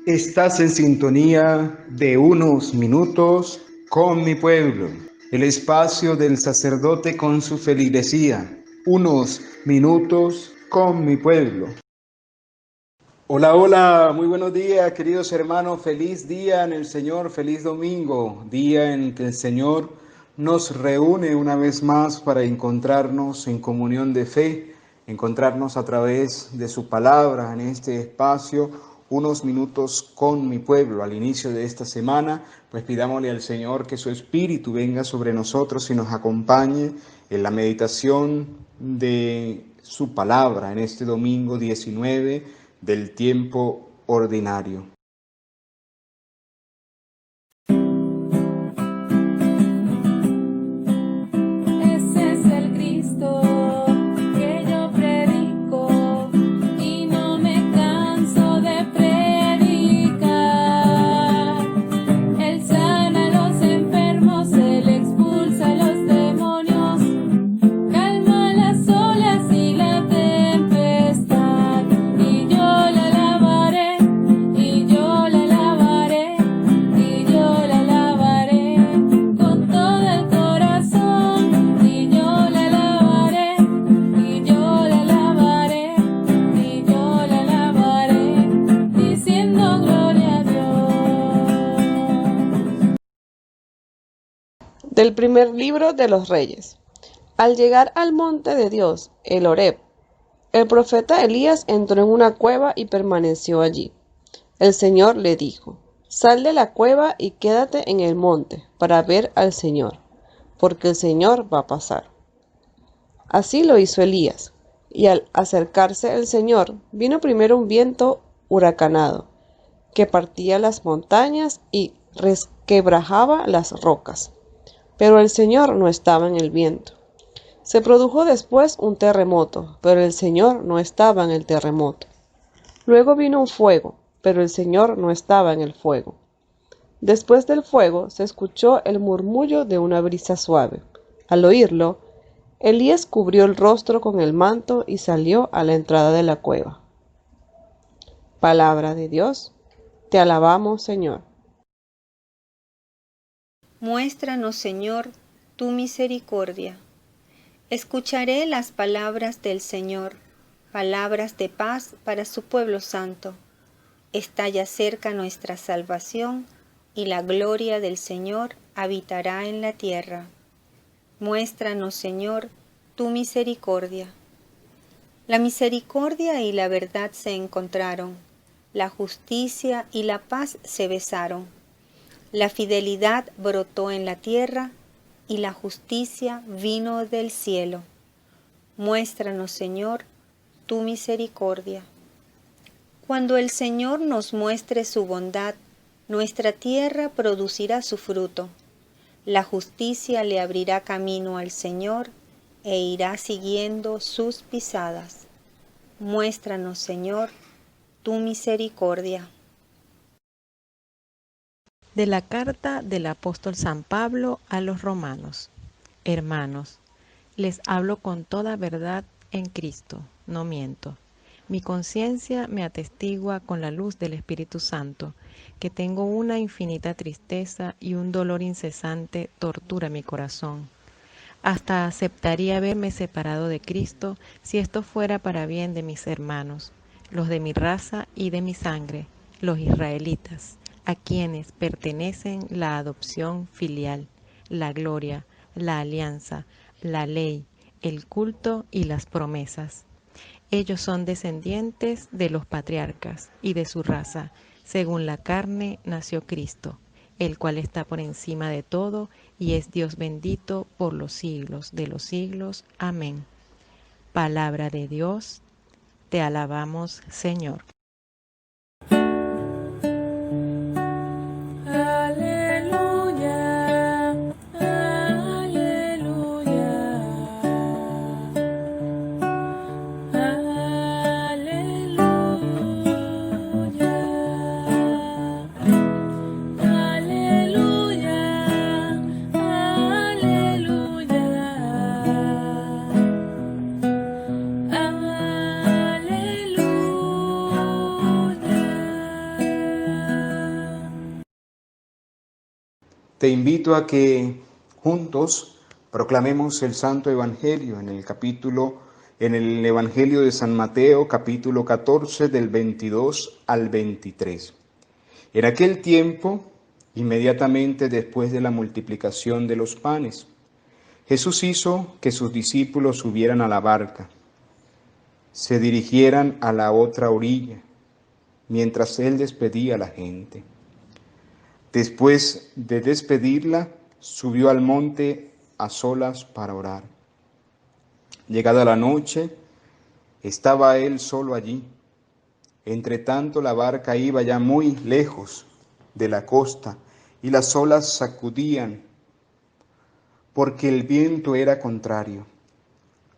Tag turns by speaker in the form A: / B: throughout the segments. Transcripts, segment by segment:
A: Estás en sintonía de Unos Minutos con mi pueblo, el espacio del sacerdote con su feligresía. Unos minutos con mi pueblo. Hola, hola, muy buenos días, queridos hermanos. Feliz día en el Señor, feliz domingo, día en que el Señor nos reúne una vez más para encontrarnos en comunión de fe, encontrarnos a través de su palabra en este espacio, unos minutos con mi pueblo. Al inicio de esta semana, pues pidámosle al Señor que su Espíritu venga sobre nosotros y nos acompañe en la meditación de su palabra en este domingo 19 del tiempo ordinario.
B: Ese es el Cristo que yo predico y no me canso de predicar. Él sana a los enfermos, Él expulsa a los demonios, calma las olas y la tempestad. Y yo la alabaré, y yo la alabaré, y yo la alabaré con todo el corazón. Y yo la alabaré, y yo la alabaré, y yo la alabaré, diciendo gloria a Dios.
C: Del primer libro de los Reyes. Al llegar al monte de Dios, el Horeb, el profeta Elías entró en una cueva y permaneció allí. El Señor le dijo: Sal de la cueva y quédate en el monte para ver al Señor, porque el Señor va a pasar. Así lo hizo Elías, y al acercarse el Señor, vino primero un viento huracanado, que partía las montañas y resquebrajaba las rocas. Pero el Señor no estaba en el viento. Se produjo después un terremoto, pero el Señor no estaba en el terremoto. Luego vino un fuego, pero el Señor no estaba en el fuego. Después del fuego se escuchó el murmullo de una brisa suave. Al oírlo, Elías cubrió el rostro con el manto y salió a la entrada de la cueva. Palabra de Dios, te alabamos, Señor.
D: Muéstranos, Señor, tu misericordia. Escucharé las palabras del Señor, palabras de paz para su pueblo santo. Está ya cerca nuestra salvación, y la gloria del Señor habitará en la tierra. Muéstranos, Señor, tu misericordia. La misericordia y la verdad se encontraron, la justicia y la paz se besaron. La fidelidad brotó en la tierra, y la justicia vino del cielo. Muéstranos, Señor, tu misericordia. Cuando el Señor nos muestre su bondad, nuestra tierra producirá su fruto. La justicia le abrirá camino al Señor e irá siguiendo sus pisadas. Muéstranos, Señor, tu misericordia.
E: De la carta del apóstol San Pablo a los romanos. Hermanos, les hablo con toda verdad en Cristo, no miento. Mi conciencia me atestigua con la luz del Espíritu Santo, que tengo una infinita tristeza y un dolor incesante tortura mi corazón. Hasta aceptaría haberme separado de Cristo si esto fuera para bien de mis hermanos, los de mi raza y de mi sangre, los israelitas, a quienes pertenecen la adopción filial, la gloria, la alianza, la ley, el culto y las promesas. Ellos son descendientes de los patriarcas y de su raza, según la carne nació Cristo, el cual está por encima de todo y es Dios bendito por los siglos de los siglos. Amén. Palabra de Dios, te alabamos, Señor.
B: Aleluya, aleluya, aleluya, aleluya.
A: te invito a que juntos proclamemos el Santo Evangelio en el Evangelio de San Mateo, capítulo 14, del 22 al 23. En aquel tiempo, inmediatamente después de la multiplicación de los panes, Jesús hizo que sus discípulos subieran a la barca, se dirigieran a la otra orilla, mientras él despedía a la gente. Después de despedirla, subió al monte a solas para orar. Llegada la noche, estaba él solo allí. Entretanto, la barca iba ya muy lejos de la costa y las olas sacudían porque el viento era contrario.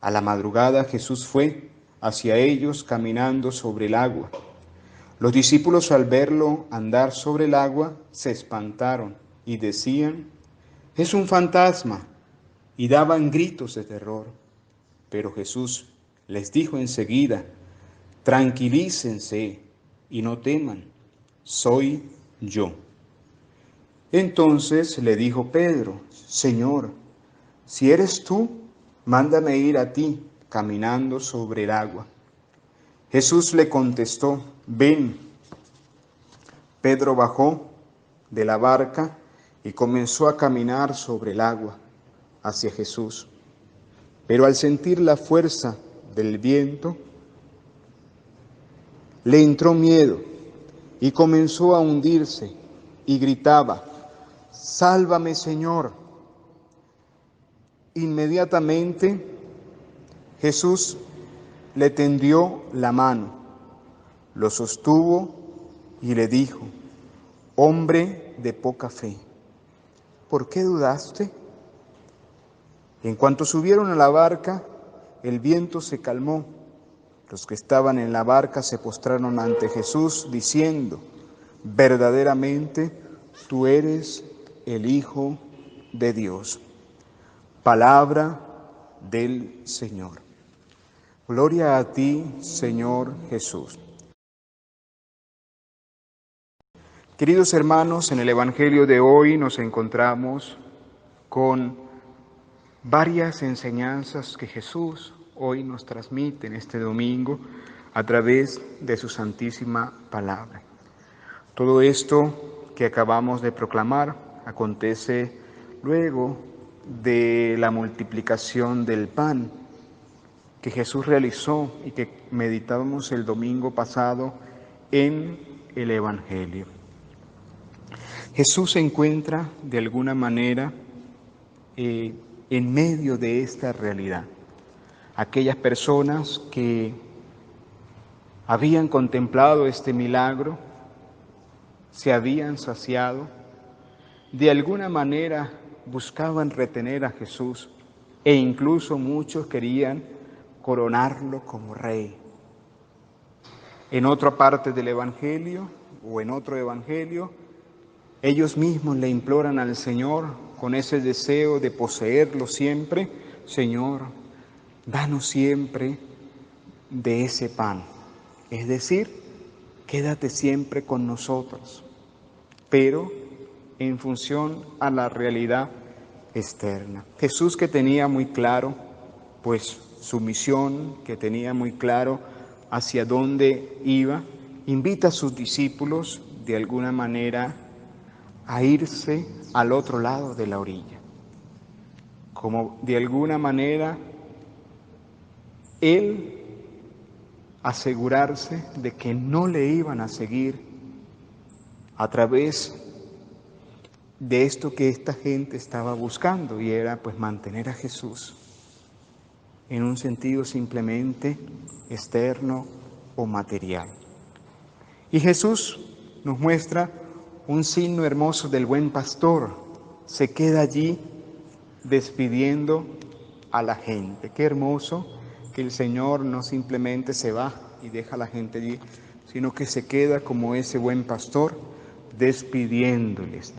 A: A la madrugada Jesús fue hacia ellos caminando sobre el agua. Los discípulos, al verlo andar sobre el agua, se espantaron y decían: «Es un fantasma», y daban gritos de terror. Pero Jesús les dijo enseguida: «Tranquilícense y no teman, soy yo». Entonces le dijo Pedro: «Señor, si eres tú, mándame ir a ti caminando sobre el agua». Jesús le contestó: «Ven». Pedro bajó de la barca y comenzó a caminar sobre el agua hacia Jesús. Pero al sentir la fuerza del viento, le entró miedo y comenzó a hundirse y gritaba: «Sálvame, Señor». Inmediatamente Jesús le tendió la mano, lo sostuvo y le dijo: «Hombre de poca fe, ¿por qué dudaste?». En cuanto subieron a la barca, el viento se calmó. Los que estaban en la barca se postraron ante Jesús, diciendo: «Verdaderamente, tú eres el Hijo de Dios». Palabra del Señor. Gloria a ti, Señor Jesús. Queridos hermanos, en el Evangelio de hoy nos encontramos con varias enseñanzas que Jesús hoy nos transmite en este domingo a través de su santísima palabra. Todo esto que acabamos de proclamar acontece luego de la multiplicación del pan que Jesús realizó y que meditábamos el domingo pasado en el Evangelio. Jesús se encuentra de alguna manera en medio de esta realidad. Aquellas personas que habían contemplado este milagro, se habían saciado, de alguna manera buscaban retener a Jesús e incluso muchos querían coronarlo como rey. En otra parte del Evangelio o en otro Evangelio, ellos mismos le imploran al Señor con ese deseo de poseerlo siempre: «Señor, danos siempre de ese pan», es decir, quédate siempre con nosotros, pero en función a la realidad externa. Jesús, que tenía muy claro pues su misión, que tenía muy claro hacia dónde iba, invita a sus discípulos de alguna manera a irse al otro lado de la orilla, como de alguna manera él asegurarse de que no le iban a seguir a través de esto que esta gente estaba buscando, y era pues mantener a Jesús en un sentido simplemente externo o material. Y Jesús nos muestra un signo hermoso del buen pastor. Se queda allí despidiendo a la gente. Qué hermoso que el Señor no simplemente se va y deja a la gente allí, sino que se queda como ese buen pastor despidiéndoles.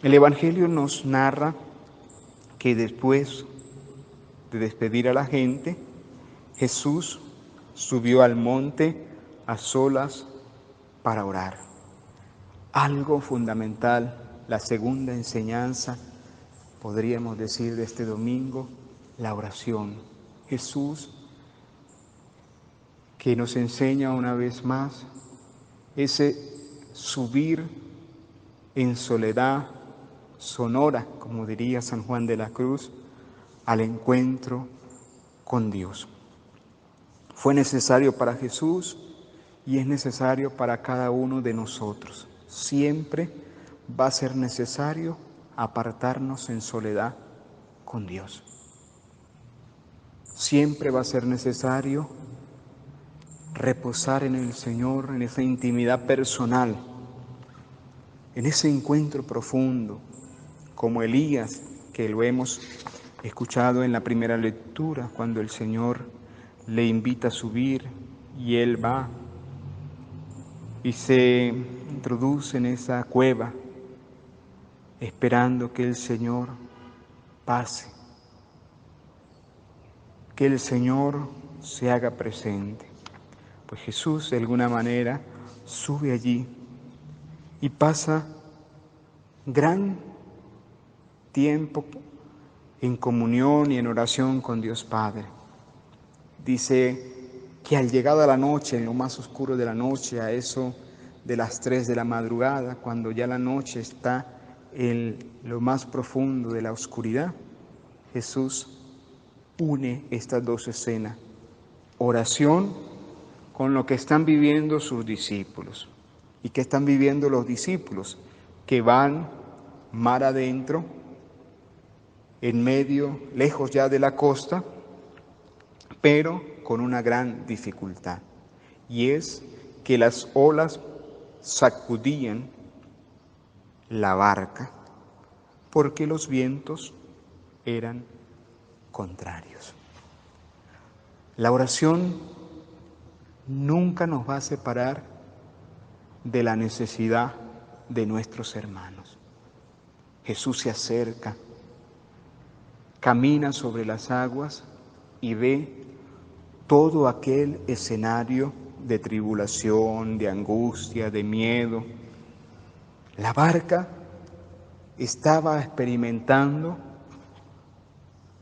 A: El Evangelio nos narra que después de despedir a la gente, Jesús subió al monte a solas para orar. Algo fundamental la segunda enseñanza, podríamos decir, de este domingo, la oración. Jesús, que nos enseña una vez más ese subir en soledad sonora, como diría San Juan de la Cruz, al encuentro con Dios. Fue necesario para Jesús y es necesario para cada uno de nosotros. Siempre va a ser necesario apartarnos en soledad con Dios. Siempre va a ser necesario reposar en el Señor, en esa intimidad personal, en ese encuentro profundo, como Elías, que lo hemos escuchado en la primera lectura, cuando el Señor le invita a subir y él va y se introduce en esa cueva, esperando que el Señor pase, que el Señor se haga presente. Pues Jesús, de alguna manera, sube allí y pasa gran tiempo en comunión y en oración con Dios Padre. Dice que al llegar a la noche, en lo más oscuro de la noche, a eso de las 3 de la madrugada, cuando ya la noche está en lo más profundo de la oscuridad, Jesús une estas dos escenas, oración con lo que están viviendo sus discípulos. ¿Y qué están viviendo los discípulos? Que van mar adentro, en medio, lejos ya de la costa, pero con una gran dificultad, y es que las olas sacudían la barca porque los vientos eran contrarios. La oración nunca nos va a separar de la necesidad de nuestros hermanos. Jesús se acerca, camina sobre las aguas y ve todo aquel escenario de tribulación, de angustia, de miedo. La barca estaba experimentando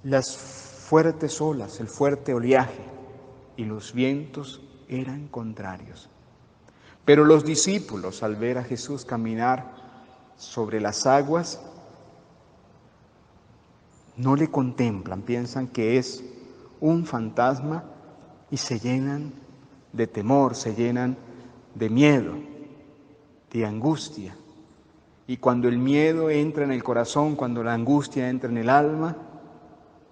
A: las fuertes olas, el fuerte oleaje, y los vientos eran contrarios. Pero los discípulos, al ver a Jesús caminar sobre las aguas, no le contemplan, piensan que es un fantasma y se llenan de temor, se llenan de miedo, de angustia. Y cuando el miedo entra en el corazón, cuando la angustia entra en el alma,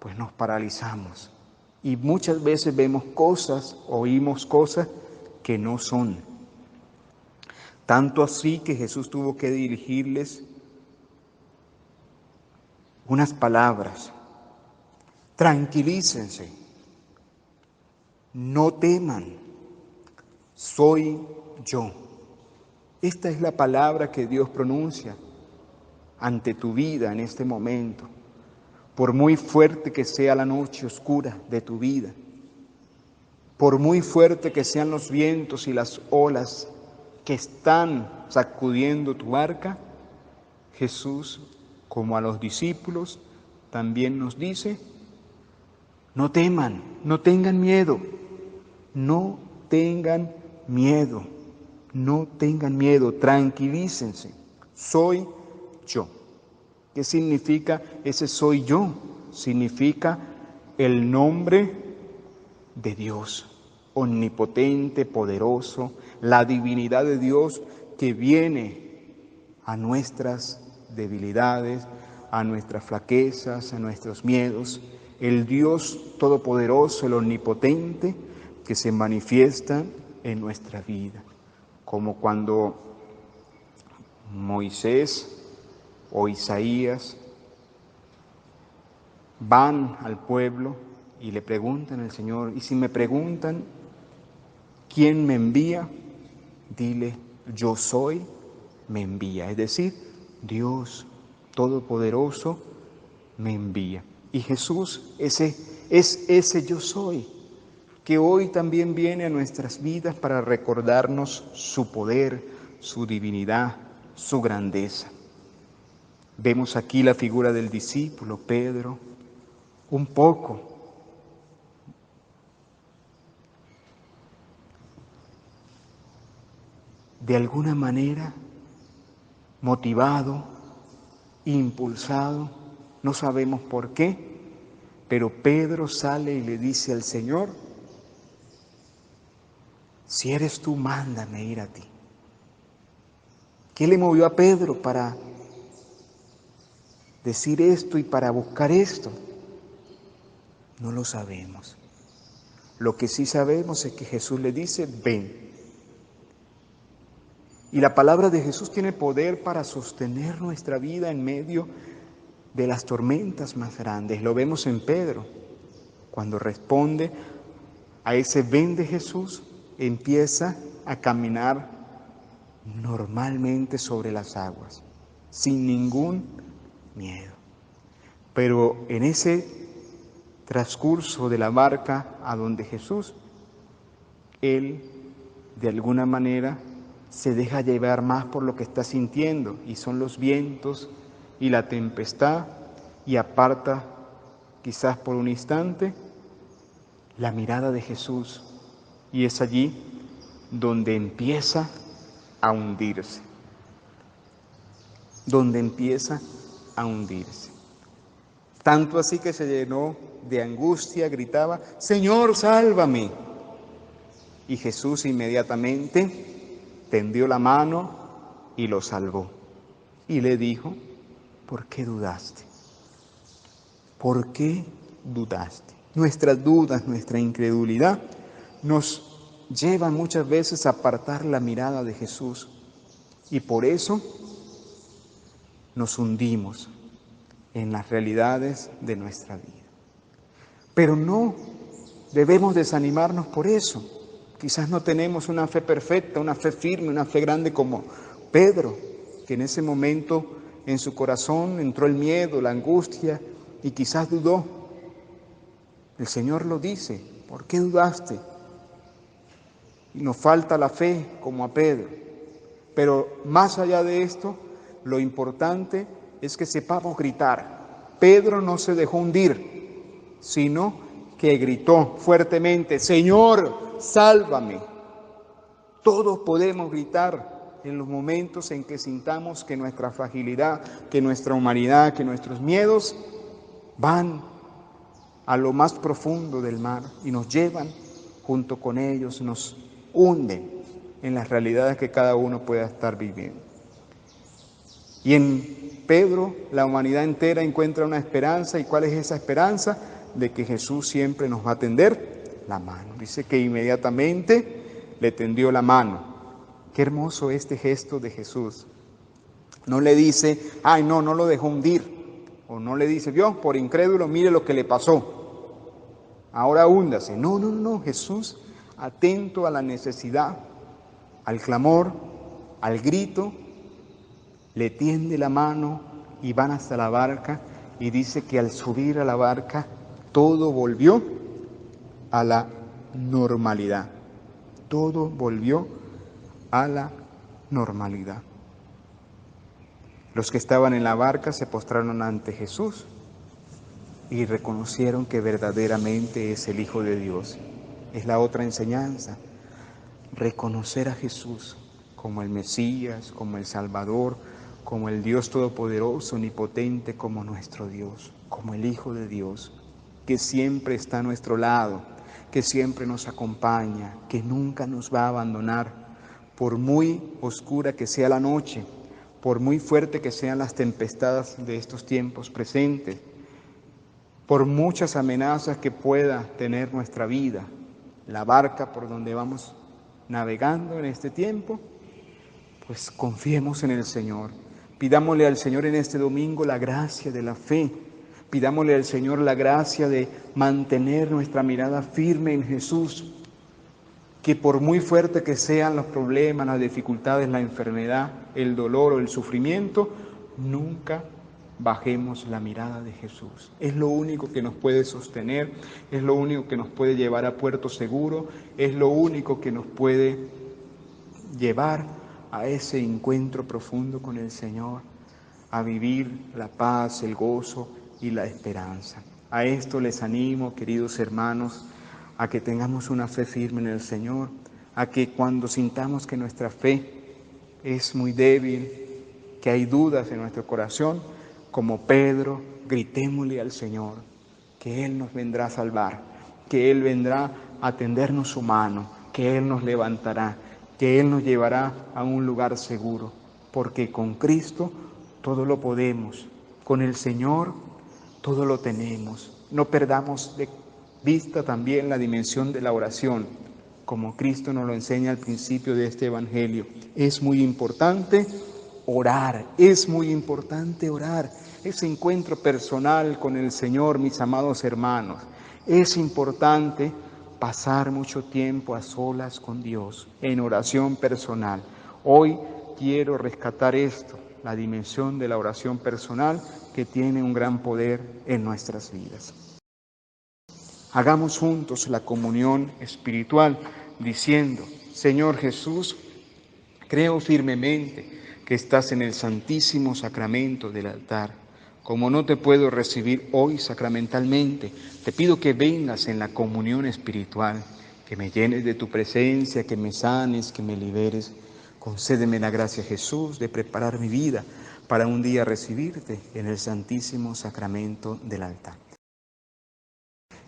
A: pues nos paralizamos. Y muchas veces vemos cosas, oímos cosas que no son. Tanto así que Jesús tuvo que dirigirles unas palabras: tranquilícense, no teman, soy yo. Esta es la palabra que Dios pronuncia ante tu vida en este momento. Por muy fuerte que sea la noche oscura de tu vida, por muy fuerte que sean los vientos y las olas que están sacudiendo tu barca, Jesús, como a los discípulos, también nos dice: no teman, no tengan miedo, no tengan miedo, no tengan miedo, tranquilícense, soy yo. ¿Qué significa ese soy yo? Significa el nombre de Dios, omnipotente, poderoso, la divinidad de Dios que viene a nuestras debilidades, a nuestras flaquezas, a nuestros miedos, el Dios todopoderoso, el omnipotente que se manifiesta en nuestra vida, como cuando Moisés o Isaías van al pueblo y le preguntan al Señor: y si me preguntan quién me envía, dile yo soy, me envía. Es decir, Dios Todopoderoso me envía. Y Jesús es ese yo soy, que hoy también viene a nuestras vidas para recordarnos su poder, su divinidad, su grandeza. Vemos aquí la figura del discípulo Pedro, un poco de alguna manera motivado, impulsado, no sabemos por qué, pero Pedro sale y le dice al Señor: si eres tú, mándame ir a ti. ¿Qué le movió a Pedro para decir esto y para buscar esto? No lo sabemos. Lo que sí sabemos es que Jesús le dice: ven. Y la palabra de Jesús tiene poder para sostener nuestra vida en medio de las tormentas más grandes. Lo vemos en Pedro, cuando responde a ese ven de Jesús, empieza a caminar normalmente sobre las aguas, sin ningún miedo. Pero en ese transcurso de la barca a donde Jesús, él de alguna manera se deja llevar más por lo que está sintiendo, y son los vientos y la tempestad, y aparta quizás por un instante la mirada de Jesús, y es allí donde empieza a hundirse, Tanto así que se llenó de angustia, gritaba: Señor, sálvame. Y Jesús inmediatamente tendió la mano y lo salvó. Y le dijo: ¿por qué dudaste? ¿Por qué dudaste? Nuestras dudas, nuestra incredulidad nos llevan muchas veces a apartar la mirada de Jesús, y por eso nos hundimos en las realidades de nuestra vida. Pero no debemos desanimarnos por eso. Quizás no tenemos una fe perfecta, una fe firme, una fe grande como Pedro, que en ese momento en su corazón entró el miedo, la angustia, y quizás dudó. El Señor lo dice: ¿por qué dudaste? Y nos falta la fe como a Pedro. Pero más allá de esto, lo importante es que sepamos gritar. Pedro no se dejó hundir, sino que gritó fuertemente: Señor, sálvame. Todos podemos gritar en los momentos en que sintamos que nuestra fragilidad, que nuestra humanidad, que nuestros miedos van a lo más profundo del mar y nos llevan junto con ellos, nos hunden en las realidades que cada uno pueda estar viviendo. Y en Pedro la humanidad entera encuentra una esperanza. ¿Y cuál es esa esperanza? De que Jesús siempre nos va a tender la mano. Dice que inmediatamente le tendió la mano. Qué hermoso este gesto de Jesús. No le dice: ay, no lo dejó hundir. O no le dice: vio, por incrédulo, mire lo que le pasó, ahora húndase. No, Jesús, atento a la necesidad, al clamor, al grito, le tiende la mano y van hasta la barca, y dice que al subir a la barca todo volvió a la normalidad. Todo volvió a la normalidad. Los que estaban en la barca se postraron ante Jesús y reconocieron que verdaderamente es el Hijo de Dios. Es la otra enseñanza: reconocer a Jesús como el Mesías, como el Salvador, como el Dios Todopoderoso, Omnipotente, como nuestro Dios, como el Hijo de Dios, que siempre está a nuestro lado, que siempre nos acompaña, que nunca nos va a abandonar, por muy oscura que sea la noche, por muy fuerte que sean las tempestades de estos tiempos presentes, por muchas amenazas que pueda tener nuestra vida, la barca por donde vamos navegando en este tiempo, pues confiemos en el Señor. Pidámosle al Señor en este domingo la gracia de la fe. Pidámosle al Señor la gracia de mantener nuestra mirada firme en Jesús, que por muy fuerte que sean los problemas, las dificultades, la enfermedad, el dolor o el sufrimiento, nunca bajemos la mirada de Jesús. Es lo único que nos puede sostener, es lo único que nos puede llevar a puerto seguro, es lo único que nos puede llevar a ese encuentro profundo con el Señor, a vivir la paz, el gozo y la esperanza. A esto les animo, queridos hermanos, a que tengamos una fe firme en el Señor, a que cuando sintamos que nuestra fe es muy débil, que hay dudas en nuestro corazón, como Pedro, gritémosle al Señor que Él nos vendrá a salvar, que Él vendrá a tendernos su mano, que Él nos levantará, que Él nos llevará a un lugar seguro, porque con Cristo todo lo podemos, con el Señor todo lo tenemos. No perdamos de vista también la dimensión de la oración, como Cristo nos lo enseña al principio de este Evangelio. Es muy importante orar, es muy importante orar. Ese encuentro personal con el Señor, mis amados hermanos, es importante pasar mucho tiempo a solas con Dios, en oración personal. Hoy quiero rescatar esto, la dimensión de la oración personal que tiene un gran poder en nuestras vidas. Hagamos juntos la comunión espiritual diciendo: Señor Jesús, creo firmemente que estás en el santísimo sacramento del altar. Como no te puedo recibir hoy sacramentalmente, te pido que vengas en la comunión espiritual, que me llenes de tu presencia, que me sanes, que me liberes. Concédeme la gracia, Jesús, de preparar mi vida para un día recibirte en el santísimo sacramento del altar.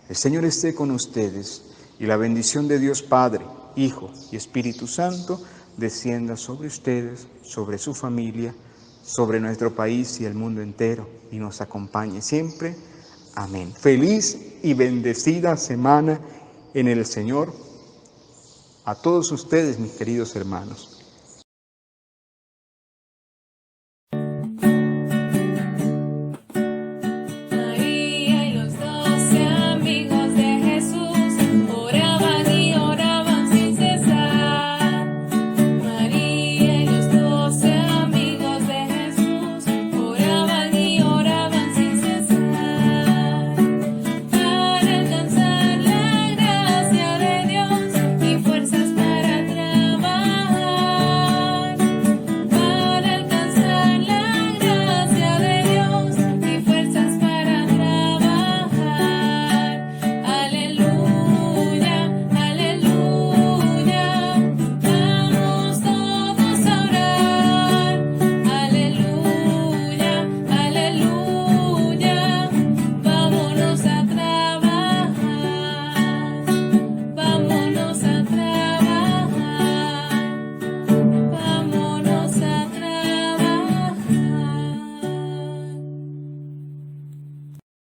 A: El Señor esté con ustedes y la bendición de Dios Padre, Hijo y Espíritu Santo descienda sobre ustedes, sobre su familia, sobre nuestro país y el mundo entero, y nos acompañe siempre. Amén. Feliz y bendecida semana en el Señor a todos ustedes, mis queridos hermanos.